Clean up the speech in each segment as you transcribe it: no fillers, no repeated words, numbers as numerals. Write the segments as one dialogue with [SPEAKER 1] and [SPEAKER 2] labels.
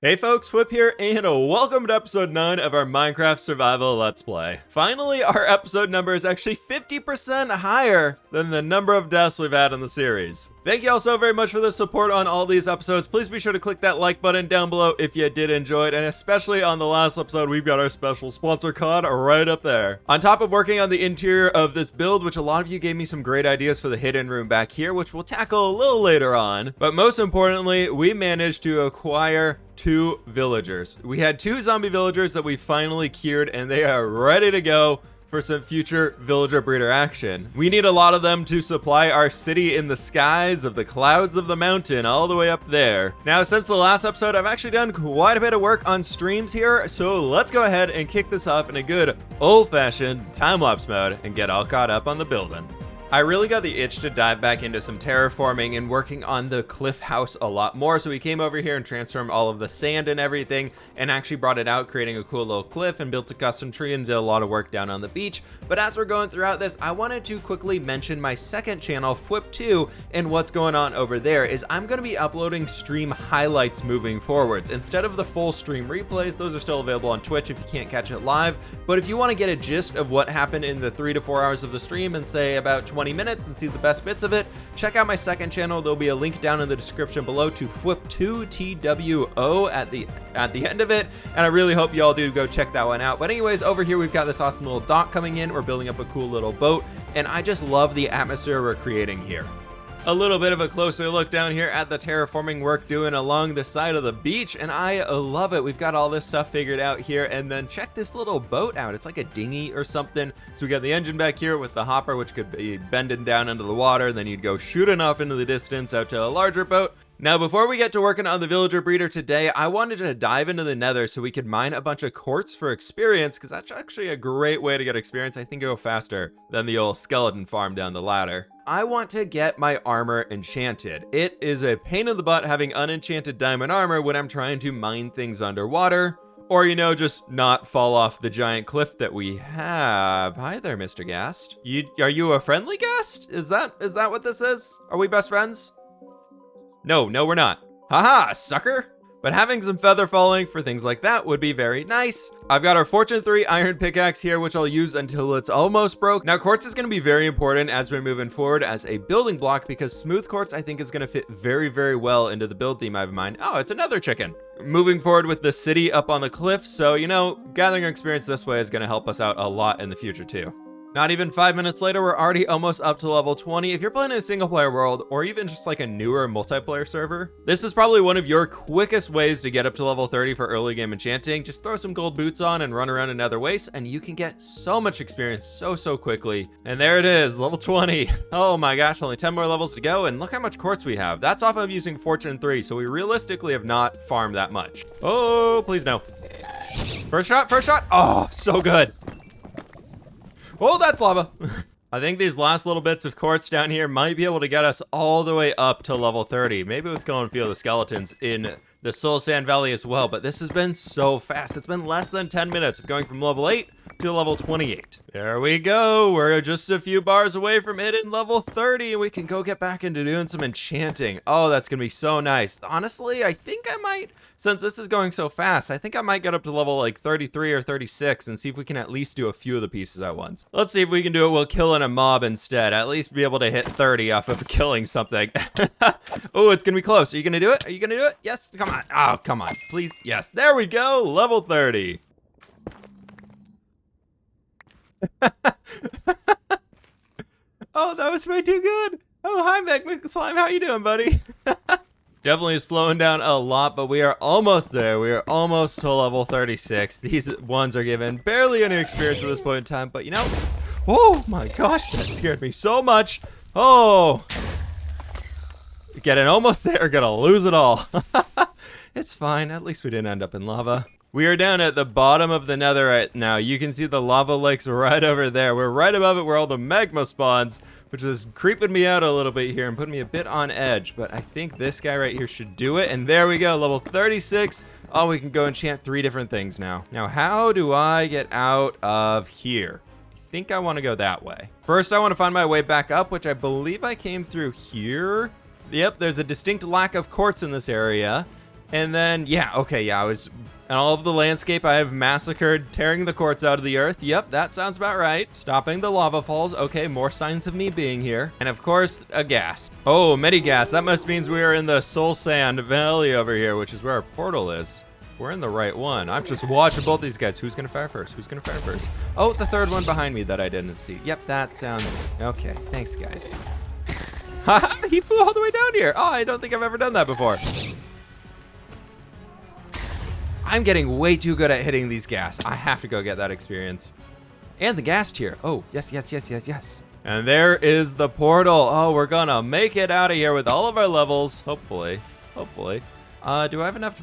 [SPEAKER 1] Hey folks, fWhip here, and welcome to episode 9 of our Minecraft Survival Let's Play. Finally, our episode number is actually 50% higher than the number of deaths we've had in the series. Thank you all so very much for the support on all these episodes. Please be sure to click that like button down below if you did enjoy it, and especially on the last episode, we've got our special sponsor code right up there. On top of working on the interior of this build, which a lot of you gave me some great ideas for the hidden room back here, which we'll tackle a little later on, but most importantly, we managed to acquire 2 villagers. We had 2 zombie villagers that we finally cured, and they are ready to go for some future villager breeder action. We need a lot of them to supply our city in the skies of the clouds of the mountain all the way up there. Now, since the last episode, I've actually done quite a bit of work on streams here, so let's go ahead and kick this off in a good old-fashioned time-lapse mode and get all caught up on the building. I really got the itch to dive back into some terraforming and working on the cliff house a lot more, so we came over here and transformed all of the sand and everything and actually brought it out, creating a cool little cliff, and built a custom tree and did a lot of work down on the beach. But as we're going throughout this, I wanted to quickly mention my second channel, fWhip 2, and what's going on over there is I'm going to be uploading stream highlights moving forwards. Instead of the full stream replays, those are still available on Twitch if you can't catch it live, but if you want to get a gist of what happened in the 3 to 4 hours of the stream and say about 20 minutes and see the best bits of it, check out my second channel. There'll be a link down in the description below to fWhip 2 TWO at the end of it, and I really hope you all do go check that one out. But anyways, over here we've got this awesome little dock coming in. We're building up a cool little boat, and I just love the atmosphere we're creating here. A little bit of a closer look down here at the terraforming work doing along the side of the beach, and I love it. We've got all this stuff figured out here, and then check this little boat out. It's like a dinghy or something. So we got the engine back here with the hopper, which could be bending down into the water, and then you'd go shooting off into the distance out to a larger boat. Now, before we get to working on the villager breeder today, I wanted to dive into the Nether so we could mine a bunch of quartz for experience, because that's actually a great way to get experience. I think it'll go faster than the old skeleton farm down the ladder. I want to get my armor enchanted. It is a pain in the butt having unenchanted diamond armor when I'm trying to mine things underwater, or, you know, just not fall off the giant cliff that we have. Hi there, Mr. Ghast. Are you a friendly Ghast? Is that what this is? Are we best friends? No, we're not. Haha, sucker! But having some feather falling for things like that would be very nice. I've got our Fortune 3 iron pickaxe here, which I'll use until it's almost broke. Now, quartz is going to be very important as we're moving forward as a building block, because smooth quartz I think is going to fit very, very well into the build theme I have in mind. Oh, it's another chicken. Moving forward with the city up on the cliff, so, you know, gathering experience this way is going to help us out a lot in the future too. Not even 5 minutes later, we're already almost up to level 20. If you're playing in a single player world, or even just like a newer multiplayer server, this is probably one of your quickest ways to get up to level 30 for early game enchanting. Just throw some gold boots on and run around in Nether wastes, and you can get so much experience so quickly. And there it is, level 20. Oh my gosh, only 10 more levels to go, and look how much quartz we have. That's off of using Fortune 3, so we realistically have not farmed that much. Oh, please no. First shot. Oh, so good. Oh, that's lava. I think these last little bits of quartz down here might be able to get us all the way up to level 30. Maybe with going and feel the skeletons in the Soul Sand Valley as well, but this has been so fast. It's been less than 10 minutes of going from level 8 to level 28. There we go. We're just a few bars away from hitting level 30, and we can go get back into doing some enchanting. Oh, that's gonna be so nice. Honestly, I think I might, since this is going so fast, I think I might get up to level like 33 or 36 and see if we can at least do a few of the pieces at once. Let's see if we can do it while killing a mob instead. At least be able to hit 30 off of killing something. Oh, it's gonna be close. Are you gonna do it? Are you gonna do it? Yes, come on. Oh, come on, please. Yes, there we go, level 30. Oh, that was way too good. Oh, hi, Meg Slime. How you doing, buddy? Definitely slowing down a lot, but we are almost there. We are almost to level 36. These ones are given barely any experience at this point in time, but you know, oh my gosh, that scared me so much. Oh, getting almost there, gonna lose it all. It's fine, at least we didn't end up in lava. We are down at the bottom of the Nether right now. You can see the lava lakes right over there. We're right above it where all the magma spawns, which is creeping me out a little bit here and putting me a bit on edge. But I think this guy right here should do it. And there we go, level 36. Oh, we can go enchant 3 different things now. Now, how do I get out of here? I think I want to go that way. First, I want to find my way back up, which I believe I came through here. Yep, there's a distinct lack of quartz in this area. And then, yeah, okay, yeah, and all of the landscape I have massacred, tearing the quartz out of the earth. Yep, that sounds about right. Stopping the lava falls. Okay, more signs of me being here. And of course, a gas. Oh, medi gas. That must means we are in the Soul Sand Valley over here, which is where our portal is. We're in the right one. I'm just watching both these guys. Who's gonna fire first? Who's gonna fire first? Oh, the third one behind me that I didn't see. Yep, that sounds okay. Thanks, guys. Haha, he flew all the way down here. Oh, I don't think I've ever done that before. I'm getting way too good at hitting these gas. I have to go get that experience. And the gas tier. Oh, yes, yes, yes, yes, yes. And there is the portal. Oh, we're gonna make it out of here with all of our levels. Hopefully. Hopefully. Do I have enough?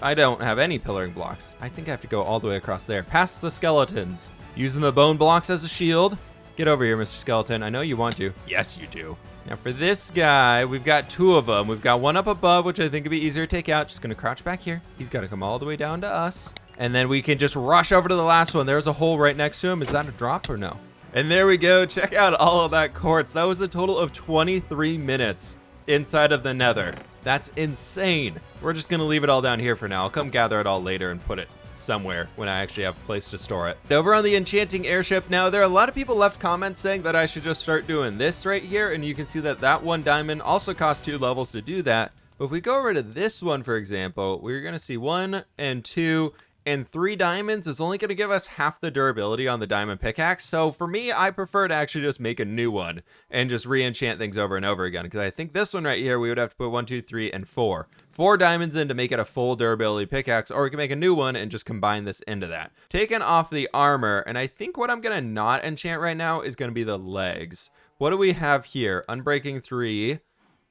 [SPEAKER 1] I don't have any pillaring blocks. I think I have to go all the way across there. Past the skeletons. Using the bone blocks as a shield. Get over here, Mr. Skeleton. I know you want to. Yes, you do. Now for this guy, we've got two of them. We've got one up above, which I think would be easier to take out. Just gonna crouch back here. He's gotta come all the way down to us. And then we can just rush over to the last one. There's a hole right next to him. Is that a drop or no? And there we go. Check out all of that quartz. That was a total of 23 minutes inside of the Nether. That's insane. We're just gonna leave it all down here for now. I'll come gather it all later and put it somewhere when I actually have a place to store it. Over on the enchanting airship, now there are a lot of people left comments saying that I should just start doing this right here, and you can see that that one diamond also costs 2 levels to do that. But if we go over to this one, for example, we're gonna see 1 and 2 and 3 diamonds is only gonna give us half the durability on the diamond pickaxe. So for me, I prefer to actually just make a new one and just re-enchant things over and over again, because I think this one right here, we would have to put 1, 2, 3, and 4 diamonds in to make it a full durability pickaxe, or we can make a new one and just combine this into that. Taking off the armor, and I think what I'm gonna not enchant right now is gonna be the legs. What do we have here? Unbreaking 3,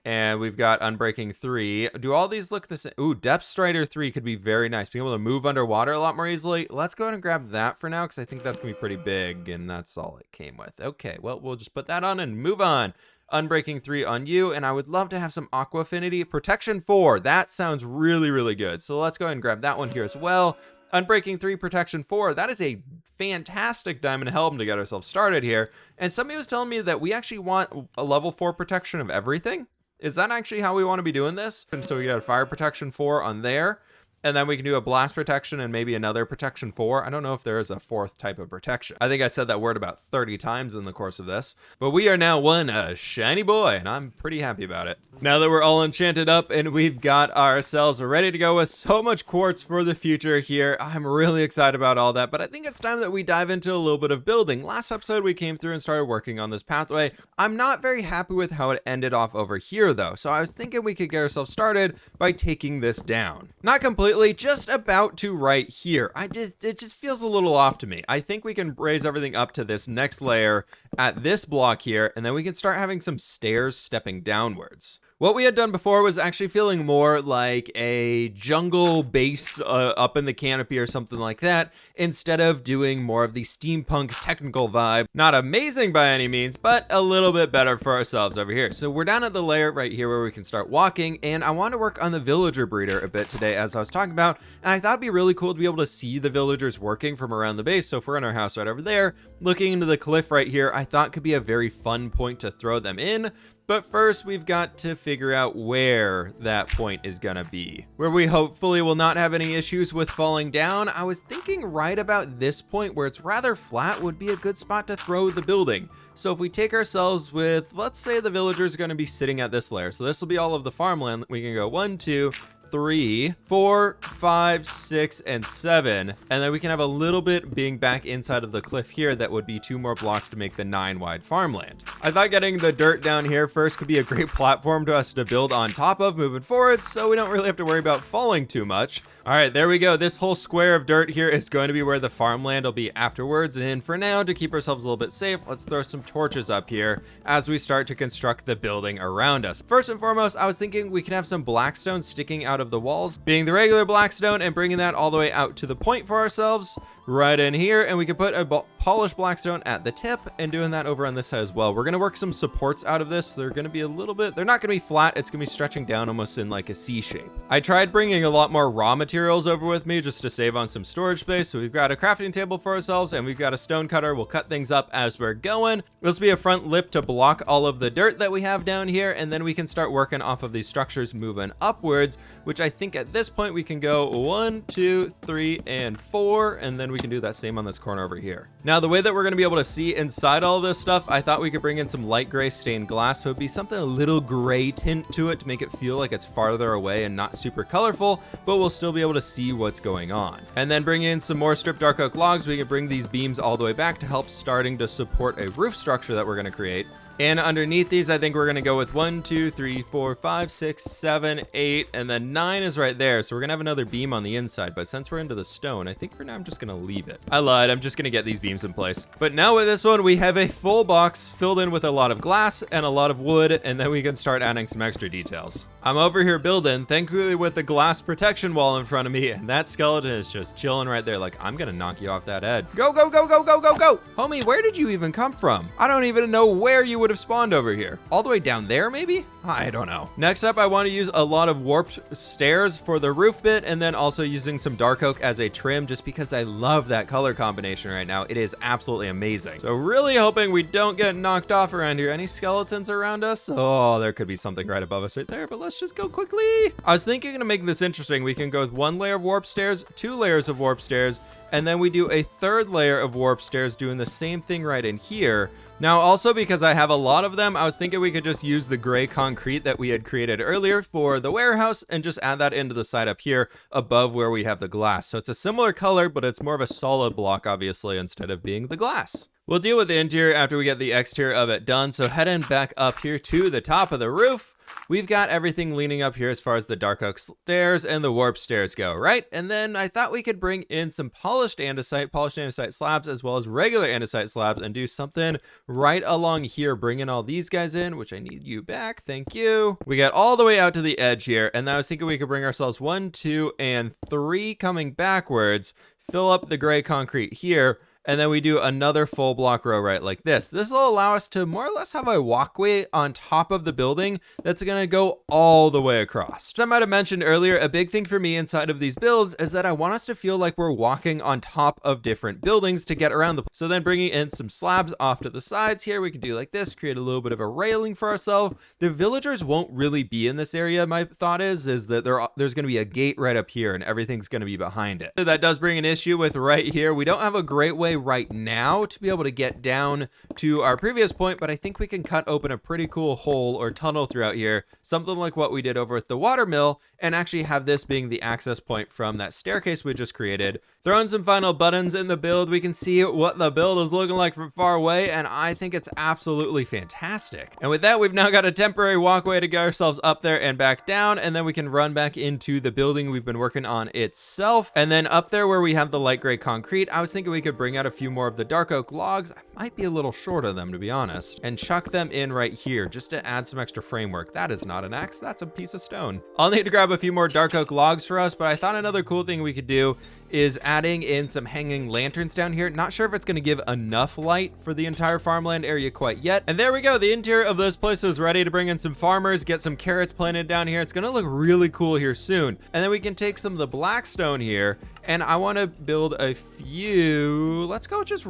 [SPEAKER 1] and we've got Unbreaking 3. Do all these look the same? Ooh, Depth Strider 3 could be very nice. Being able to move underwater a lot more easily. Let's go ahead and grab that for now, because I think that's gonna be pretty big, and that's all it came with. Okay, well, we'll just put that on and move on. Unbreaking 3 on you, and I would love to have some Aqua Affinity. Protection 4, that sounds really, really good. So let's go ahead and grab that one here as well. Unbreaking 3, Protection 4, that is a fantastic diamond helm to get ourselves started here. And somebody was telling me that we actually want a level 4 protection of everything. Is that actually how we want to be doing this? And so we got a Fire Protection 4 on there. And then we can do a blast protection and maybe another protection 4. I don't know if there is a 4th type of protection. I think I said that word about 30 times in the course of this. But we are now one shiny boy, and I'm pretty happy about it. Now that we're all enchanted up and we've got ourselves ready to go with so much quartz for the future here, I'm really excited about all that. But I think it's time that we dive into a little bit of building. Last episode, we came through and started working on this pathway. I'm not very happy with how it ended off over here, though. So I was thinking we could get ourselves started by taking this down. Not completely. Just about to right here. It just feels a little off to me. I think we can raise everything up to this next layer at this block here, and then we can start having some stairs stepping downwards. What we had done before was actually feeling more like a jungle base up in the canopy or something like that, instead of doing more of the steampunk technical vibe. Not amazing by any means, but a little bit better for ourselves over here. So we're down at the layer right here where we can start walking, and I want to work on the villager breeder a bit today, as I was talking about, and I thought it'd be really cool to be able to see the villagers working from around the base. So if we're in our house right over there, looking into the cliff right here, I thought could be a very fun point to throw them in. But first, we've got to figure out where that point is gonna be, where we hopefully will not have any issues with falling down. I was thinking right about this point where it's rather flat would be a good spot to throw the building. So if we take ourselves with, let's say the villagers are gonna be sitting at this layer. So this will be all of the farmland. We can go 1, 2, 3, 4, 5, 6, and 7, and then we can have a little bit being back inside of the cliff here. That would be 2 more blocks to make the 9 wide farmland. I thought getting the dirt down here first could be a great platform to us to build on top of moving forward, so we don't really have to worry about falling too much. All right, there we go. This whole square of dirt here is going to be where the farmland will be afterwards, and for now, to keep ourselves a little bit safe, let's throw some torches up here as we start to construct the building around us. First and foremost, I was thinking we can have some blackstone sticking out of the walls, being the regular blackstone, and bringing that all the way out to the point for ourselves. right in here, and we can put a polished blackstone at the tip, and doing that over on this side as well. We're gonna work some supports out of this. They're gonna be a little bit, they're not gonna be flat, it's gonna be stretching down almost in like a C shape. I tried bringing a lot more raw materials over with me just to save on some storage space. So we've got a crafting table for ourselves, and we've got a stone cutter. We'll cut things up as we're going. This will be a front lip to block all of the dirt that we have down here, and then we can start working off of these structures moving upwards, which I think at this point we can go 1, 2, 3, and 4, and then we can do that same on this corner over here. Now, the way that we're gonna be able to see inside all this stuff, I thought we could bring in some light gray stained glass, so it'd be something a little gray tint to it to make it feel like it's farther away and not super colorful, but we'll still be able to see what's going on. And then bring in some more stripped dark oak logs. We can bring these beams all the way back to help starting to support a roof structure that we're gonna create. And underneath these, I think we're gonna go with 1, 2, 3, 4, 5, 6, 7, 8, and then 9 is right there. So we're gonna have another beam on the inside, but since we're into the stone, I think for now I'm just gonna leave it. I lied, I'm just gonna get these beams in place. But now with this one, we have a full box filled in with a lot of glass and a lot of wood, and then we can start adding some extra details. I'm over here building, thankfully with the glass protection wall in front of me, and that skeleton is just chilling right there like, I'm gonna knock you off that edge. Go, go, go, go, go, go, go! Homie, where did you even come from? I don't even know where you would have spawned over here. All the way down there, maybe? I don't know. Next up, I want to use a lot of warped stairs for the roof bit, and then also using some dark oak as a trim, just because I love that color combination right now. It is absolutely amazing. So really hoping we don't get knocked off around here. Any skeletons around us? Oh, there could be something right above us right there, but let's just go quickly. I was thinking to make this interesting, we can go with 1 layer of warp stairs, 2 layers of warp stairs, and then we do a 3rd layer of warp stairs doing the same thing right in here. Now, also because I have a lot of them, I was thinking we could just use the gray concrete that we had created earlier for the warehouse and just add that into the side up here above where we have the glass. So it's a similar color, but it's more of a solid block, obviously, instead of being the glass. We'll deal with the interior after we get the exterior of it done. So heading back up here to the top of the roof, we've got everything leaning up here as far as the dark oak stairs and the warp stairs go, right? And then I thought we could bring in some polished andesite slabs, as well as regular andesite slabs, and do something right along here, bringing all these guys in, which I need you back. Thank you. We got all the way out to the edge here, and I was thinking we could bring ourselves 1, 2, and 3 coming backwards, fill up the gray concrete here, and then we do another full block row right like this. This will allow us to more or less have a walkway on top of the building that's gonna go all the way across. As I might have mentioned earlier, a big thing for me inside of these builds is that I want us to feel like we're walking on top of different buildings to get around the. So then bringing in some slabs off to the sides here, we can do like this, create a little bit of a railing for ourselves. The villagers won't really be in this area. My thought is that there's gonna be a gate right up here and everything's gonna be behind it. So that does bring an issue with right here. We don't have a great way right now to be able to get down to our previous point, but I think we can cut open a pretty cool hole or tunnel throughout here, something like what we did over at the water mill, and actually have this being the access point from that staircase we just created. Throwing some final buttons in the build, we can see what the build is looking like from far away, and I think it's absolutely fantastic. And with that, we've now got a temporary walkway to get ourselves up there and back down, and then we can run back into the building we've been working on itself. And then up there where we have the light gray concrete, I was thinking we could bring out a few more of the dark oak logs. I might be a little short of them, to be honest, and chuck them in right here just to add some extra framework. That is not an axe, that's a piece of stone. I'll need to grab a few more dark oak logs for us, but I thought another cool thing we could do is adding in some hanging lanterns down here. Not sure if it's going to give enough light for the entire farmland area quite yet. And there we go. The interior of this place is ready to bring in some farmers, get some carrots planted down here. It's going to look really cool here soon. And then we can take some of the blackstone here, and I want to build a few. Let's go just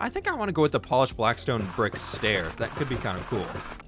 [SPEAKER 1] I think I want to go with the polished blackstone brick stairs. That could be kind of cool.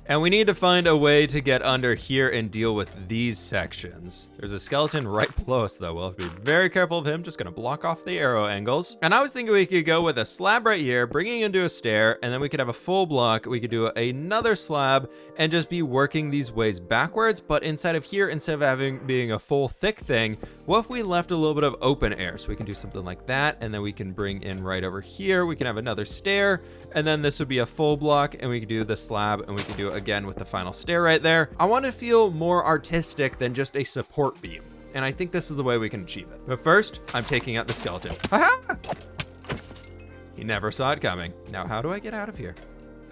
[SPEAKER 1] And we need to find a way to get under here and deal with these sections. There's a skeleton right below us though. We'll have to be very careful of him. Just gonna block off the arrow angles. And I was thinking we could go with a slab right here, bringing into a stair, and then we could have a full block. We could do another slab and just be working these ways backwards. But inside of here, instead of being a full thick thing, what if we left a little bit of open air? So we can do something like that, and then we can bring in right over here. We can have another stair, and then this would be a full block, and we could do the slab, and we could do it again with the final stair right there. I want to feel more artistic than just a support beam, and I think this is the way we can achieve it. But first, I'm taking out the skeleton. Aha! He never saw it coming. Now, how do I get out of here?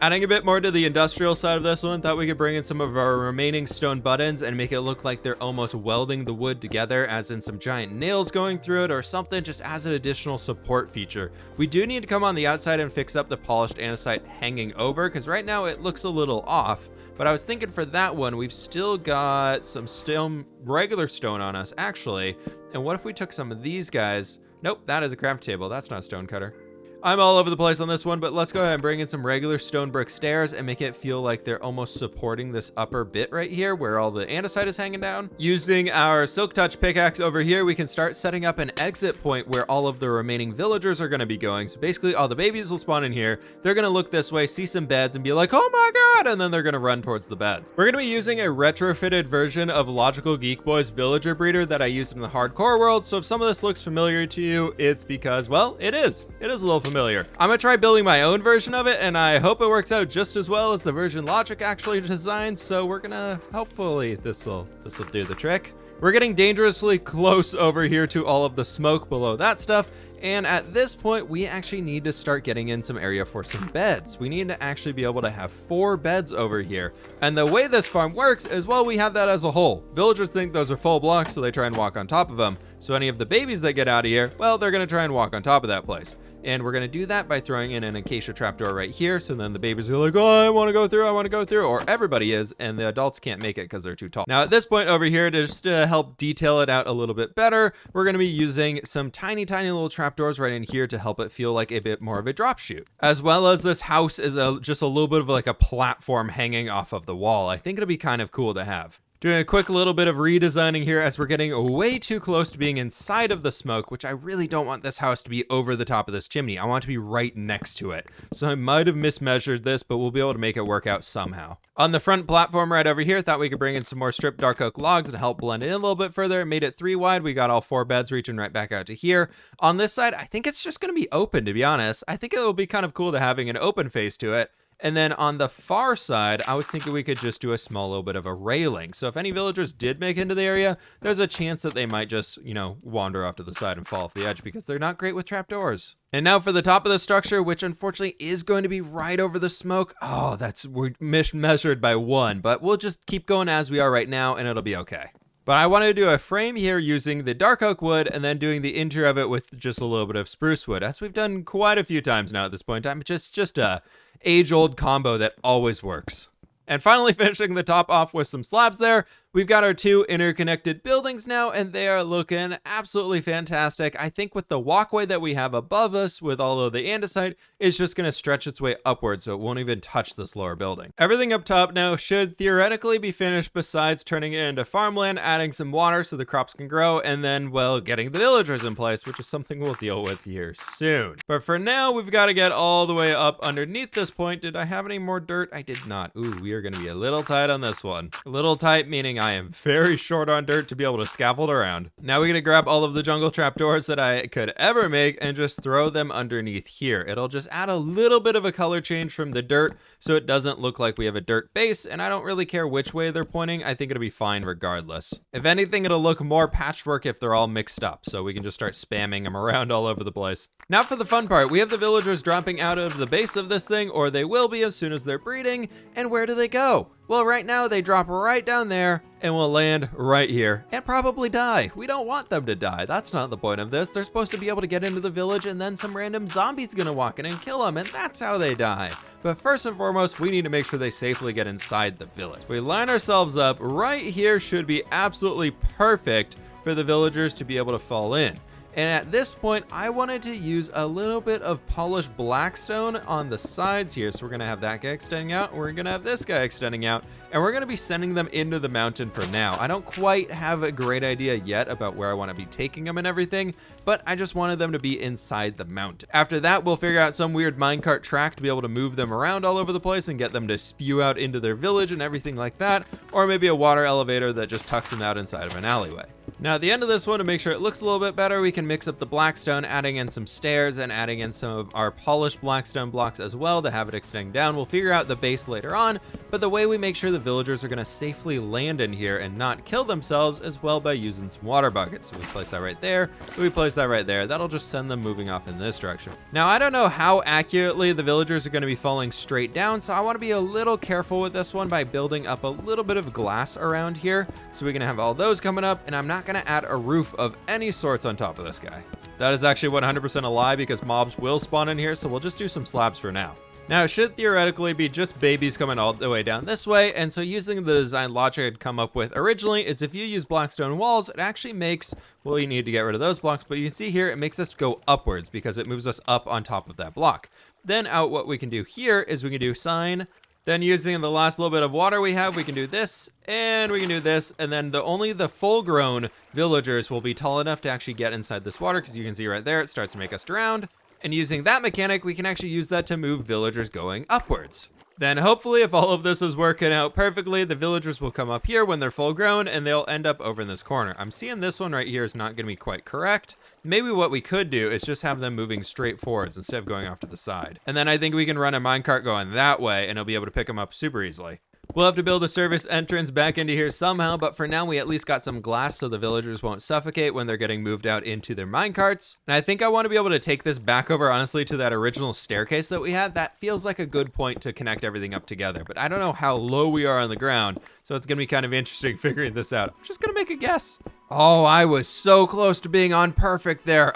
[SPEAKER 1] Adding a bit more to the industrial side of this one, thought we could bring in some of our remaining stone buttons and make it look like they're almost welding the wood together, as in some giant nails going through it or something, just as an additional support feature. We do need to come on the outside and fix up the polished andesite hanging over, because right now it looks a little off. But I was thinking for that one, we've still got some stone, regular stone on us, actually. And what if we took some of these guys? Nope, that is a craft table. That's not a stone cutter. I'm all over the place on this one, but let's go ahead and bring in some regular stone brick stairs and make it feel like they're almost supporting this upper bit right here where all the andesite is hanging down. Using our silk touch pickaxe over here, we can start setting up an exit point where all of the remaining villagers are going to be going. So basically all the babies will spawn in here. They're going to look this way, see some beds and be like, oh my God, and then they're going to run towards the beds. We're going to be using a retrofitted version of Logical Geek Boy's villager breeder that I used in the hardcore world. So if some of this looks familiar to you, it's because, well, it is. It is a little familiar. I'm gonna try building my own version of it, and I hope it works out just as well as the version Logic actually designed. So we're gonna, hopefully this'll do the trick. We're getting dangerously close over here to all of the smoke below that stuff. And at this point, we actually need to start getting in some area for some beds. We need to actually be able to have 4 beds over here. And the way this farm works is, well, we have that as a whole. Villagers think those are full blocks, so they try and walk on top of them. So any of the babies that get out of here, well, they're gonna try and walk on top of that place. And we're gonna do that by throwing in an acacia trapdoor right here. So then the babies are like, oh, I wanna go through, or everybody is, and the adults can't make it because they're too tall. Now at this point over here, just to help detail it out a little bit better, we're gonna be using some tiny little trapdoors right in here to help it feel like a bit more of a drop chute. As well as this house is just a little bit of like a platform hanging off of the wall. I think it'll be kind of cool to have. Doing a quick little bit of redesigning here as we're getting way too close to being inside of the smoke, which I really don't want this house to be over the top of this chimney. I want it to be right next to it. So I might have mismeasured this, but we'll be able to make it work out somehow. On the front platform right over here, thought we could bring in some more stripped dark oak logs and help blend it in a little bit further. Made it 3 wide. We got all 4 beds reaching right back out to here. On this side, I think it's just going to be open, to be honest. I think it'll be kind of cool to having an open face to it. And then on the far side, I was thinking we could just do a small little bit of a railing. So if any villagers did make it into the area, there's a chance that they might just, you know, wander off to the side and fall off the edge because they're not great with trapdoors. And now for the top of the structure, which unfortunately is going to be right over the smoke. Oh, we're mismeasured by 1, but we'll just keep going as we are right now and it'll be okay. But I wanted to do a frame here using the dark oak wood and then doing the interior of it with just a little bit of spruce wood, as we've done quite a few times now at this point in time. Just a age-old combo that always works. And finally finishing the top off with some slabs there. We've got our 2 interconnected buildings now, and they are looking absolutely fantastic. I think with the walkway that we have above us with all of the andesite, it's just going to stretch its way upward, so it won't even touch this lower building. Everything up top now should theoretically be finished, besides turning it into farmland, adding some water so the crops can grow, and then, well, getting the villagers in place, which is something we'll deal with here soon. But for now, we've got to get all the way up underneath this point. Did I have any more dirt? I did not. Ooh, we are going to be a little tight on this one. A little tight meaning I am very short on dirt to be able to scaffold around. Now we're gonna grab all of the jungle trapdoors that I could ever make and just throw them underneath here. It'll just add a little bit of a color change from the dirt so it doesn't look like we have a dirt base, and I don't really care which way they're pointing. I think it'll be fine regardless. If anything, it'll look more patchwork if they're all mixed up, so we can just start spamming them around all over the place. Now for the fun part, we have the villagers dropping out of the base of this thing, or they will be as soon as they're breeding, and where do they go? Well, right now they drop right down there and will land right here and probably die. We don't want them to die. That's not the point of this. They're supposed to be able to get into the village and then some random zombie's gonna walk in and kill them, and that's how they die. But first and foremost, we need to make sure they safely get inside the village. We line ourselves up right here, should be absolutely perfect for the villagers to be able to fall in. And at this point, I wanted to use a little bit of polished blackstone on the sides here. So we're gonna have that guy extending out, we're gonna have this guy extending out, and we're gonna be sending them into the mountain for now. I don't quite have a great idea yet about where I wanna be taking them and everything, but I just wanted them to be inside the mountain. After that, we'll figure out some weird minecart track to be able to move them around all over the place and get them to spew out into their village and everything like that, or maybe a water elevator that just tucks them out inside of an alleyway. Now at the end of this one, to make sure it looks a little bit better, we can mix up the blackstone, adding in some stairs and adding in some of our polished blackstone blocks as well to have it extend down. We'll figure out the base later on, but the way we make sure the villagers are gonna safely land in here and not kill themselves as well by using some water buckets. So we place that right there, we place that right there. That'll just send them moving off in this direction. Now I don't know how accurately the villagers are gonna be falling straight down, so I wanna be a little careful with this one by building up a little bit of glass around here. So we're gonna have all those coming up, and I'm not gonna add a roof of any sorts on top of this guy. That is actually 100% a lie because mobs will spawn in here, so we'll just do some slabs for now. Now, it should theoretically be just babies coming all the way down this way, and so using the design logic I'd come up with originally is if you use blackstone walls, it actually makes, well, you need to get rid of those blocks, but you can see here, it makes us go upwards because it moves us up on top of that block. Then out what we can do here is we can do sign. Then using the last little bit of water we have, we can do this, and we can do this, and then only the full-grown villagers will be tall enough to actually get inside this water, because you can see right there, it starts to make us drown. And using that mechanic, we can actually use that to move villagers going upwards. Then hopefully, if all of this is working out perfectly, the villagers will come up here when they're full grown and they'll end up over in this corner. I'm seeing this one right here is not gonna be quite correct. Maybe what we could do is just have them moving straight forwards instead of going off to the side. And then I think we can run a minecart going that way and it'll be able to pick them up super easily. We'll have to build a service entrance back into here somehow, but for now we at least got some glass so the villagers won't suffocate when they're getting moved out into their minecarts. And I think I want to be able to take this back over, honestly, to that original staircase that we had. That feels like a good point to connect everything up together, but I don't know how low we are on the ground, so it's gonna be kind of interesting figuring this out. I'm just gonna make a guess. Oh, I was so close to being on perfect there.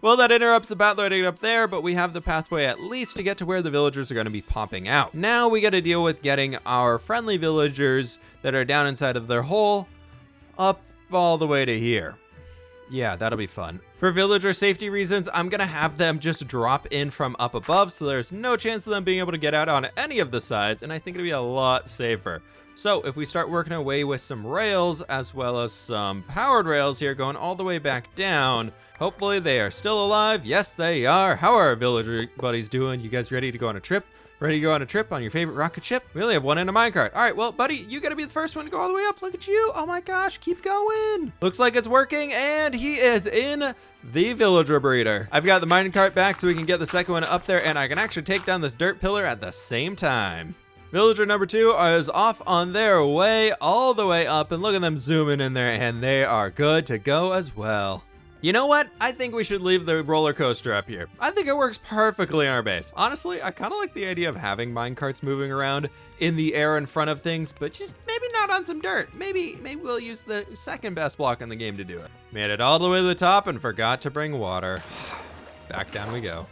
[SPEAKER 1] Well, that interrupts the path lighting up there, but we have the pathway at least to get to where the villagers are going to be popping out. Now we got to deal with getting our friendly villagers that are down inside of their hole up all the way to here. Yeah, that'll be fun. For villager safety reasons, I'm gonna have them just drop in from up above, so there's no chance of them being able to get out on any of the sides, and I think it'll be a lot safer. So if we start working our way with some rails, as well as some powered rails here going all the way back down, hopefully they are still alive. Yes, they are. How are our villager buddies doing? You guys ready to go on a trip? Ready to go on a trip on your favorite rocket ship? We only have one in a minecart. All right, well, buddy, you gotta be the first one to go all the way up. Look at you. Oh my gosh, keep going. Looks like it's working, and he is in the villager breeder. I've got the minecart back so we can get the second one up there, and I can actually take down this dirt pillar at the same time. Villager number 2 is off on their way all the way up, and look at them zooming in there, and they are good to go as well. You know what? I think we should leave the roller coaster up here. I think it works perfectly in our base. Honestly, I kind of like the idea of having minecarts moving around in the air in front of things, but just maybe not on some dirt. Maybe we'll use the second best block in the game to do it. Made it all the way to the top and forgot to bring water. Back down we go.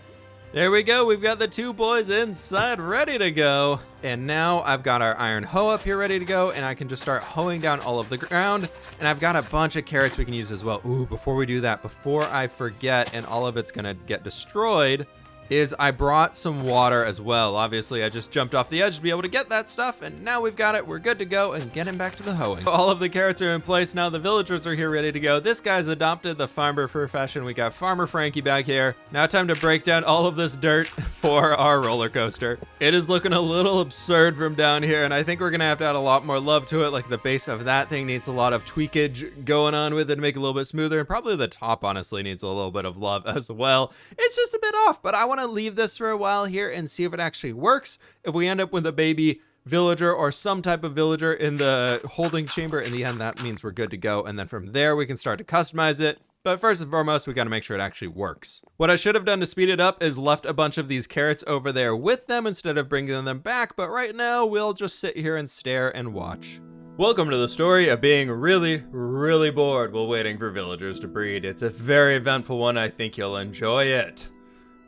[SPEAKER 1] There we go, we've got the 2 boys inside ready to go. And now I've got our iron hoe up here ready to go, and I can just start hoeing down all of the ground. And I've got a bunch of carrots we can use as well. Ooh, before we do that, before I forget and all of it's gonna get destroyed, is I brought some water as well. Obviously, I just jumped off the edge to be able to get that stuff, and now we've got it. We're good to go and getting back to the hoeing. All of the carrots are in place. Now the villagers are here ready to go. This guy's adopted the farmer profession. We got Farmer Frankie back here. Now time to break down all of this dirt for our roller coaster. It is looking a little absurd from down here, and I think we're gonna have to add a lot more love to it. Like the base of that thing needs a lot of tweakage going on with it to make it a little bit smoother, and probably the top honestly needs a little bit of love as well. It's just a bit off, but I want to leave this for a while here and see if it actually works. If we end up with a baby villager or some type of villager in the holding chamber, in the end, that means we're good to go. And then from there, we can start to customize it. But first and foremost, we got to make sure it actually works. What I should have done to speed it up is left a bunch of these carrots over there with them instead of bringing them back. But right now, we'll just sit here and stare and watch. Welcome to the story of being really, really bored while waiting for villagers to breed. It's a very eventful one. I think you'll enjoy it.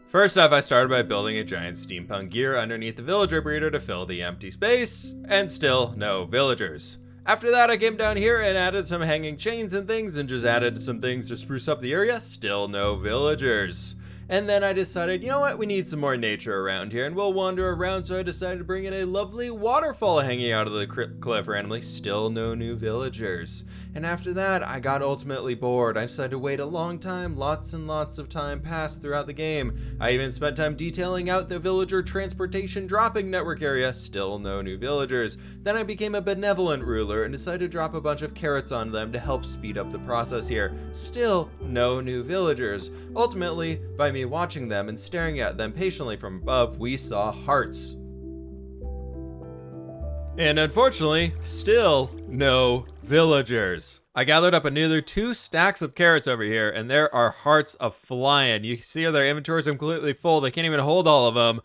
[SPEAKER 1] First off, I started by building a giant steampunk gear underneath the villager breeder to fill the empty space, and still no villagers. After that, I came down here and added some hanging chains and things, and just added some things to spruce up the area, still no villagers. And then I decided, you know what, we need some more nature around here, and we'll wander around, so I decided to bring in a lovely waterfall hanging out of the cliff randomly. Still no new villagers. And after that, I got ultimately bored. I decided to wait a long time. Lots and lots of time passed throughout the game. I even spent time detailing out the villager transportation dropping network area. Still no new villagers. Then I became a benevolent ruler and decided to drop a bunch of carrots on them to help speed up the process here. Still no new villagers. Ultimately, by me watching them and staring at them patiently from above, we saw hearts. And unfortunately, still no villagers. I gathered up another 2 stacks of carrots over here, and there are hearts a-flying. You see how their inventories are completely full. They can't even hold all of them.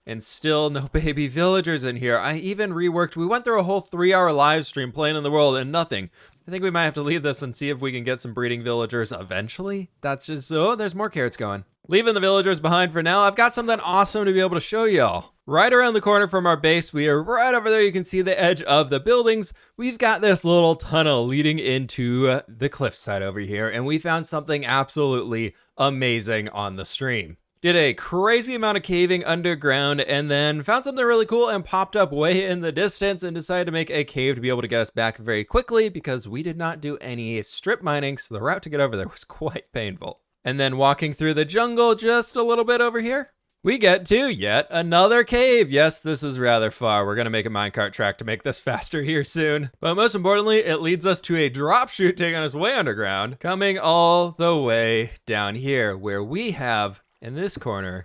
[SPEAKER 1] And still no baby villagers in here. I even reworked. We went through a whole 3-hour live stream playing in the world and nothing. I think we might have to leave this and see if we can get some breeding villagers eventually. That's just, oh, there's more carrots going. Leaving the villagers behind for now, I've got something awesome to be able to show y'all. Right around the corner from our base, we are right over there. You can see the edge of the buildings. We've got this little tunnel leading into the cliffside over here, and we found something absolutely amazing on the stream. Did a crazy amount of caving underground and then found something really cool and popped up way in the distance and decided to make a cave to be able to get us back very quickly because we did not do any strip mining, so the route to get over there was quite painful. And then walking through the jungle just a little bit over here, we get to yet another cave. Yes, this is rather far. We're gonna make a minecart track to make this faster here soon. But most importantly, it leads us to a drop chute taking us way underground, coming all the way down here where we have, in this corner,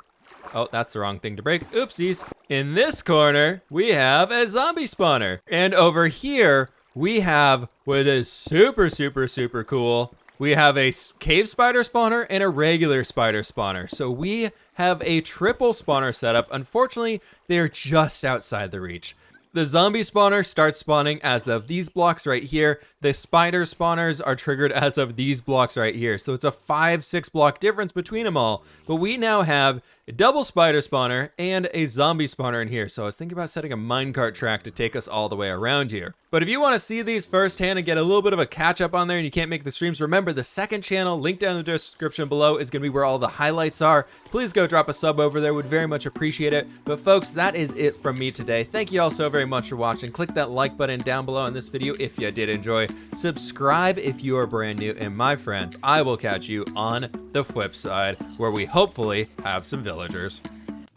[SPEAKER 1] oh, that's the wrong thing to break. Oopsies. In this corner, we have a zombie spawner. And over here, we have what is super, super, super cool. We have a cave spider spawner and a regular spider spawner. So we have a triple spawner setup. Unfortunately, they're just outside the reach. The zombie spawner starts spawning as of these blocks right here. The spider spawners are triggered as of these blocks right here. So it's a 5-6 block difference between them all. But we now have a double spider spawner and a zombie spawner in here. So I was thinking about setting a minecart track to take us all the way around here. But if you want to see these firsthand and get a little bit of a catch up on there and you can't make the streams, remember the second channel, link down in the description below, is going to be where all the highlights are. Please go drop a sub over there. Would very much appreciate it. But folks, that is it from me today. Thank you all so very much for watching. Click that like button down below on this video if you did enjoy. Subscribe if you are brand new. And my friends, I will catch you on the fWhip side where we hopefully have some villagers.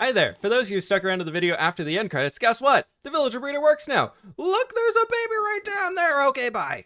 [SPEAKER 1] Hi there. For those of you who stuck around to the video after the end credits, guess what? The villager breeder works now. Look, there's a baby right down there. Okay, bye.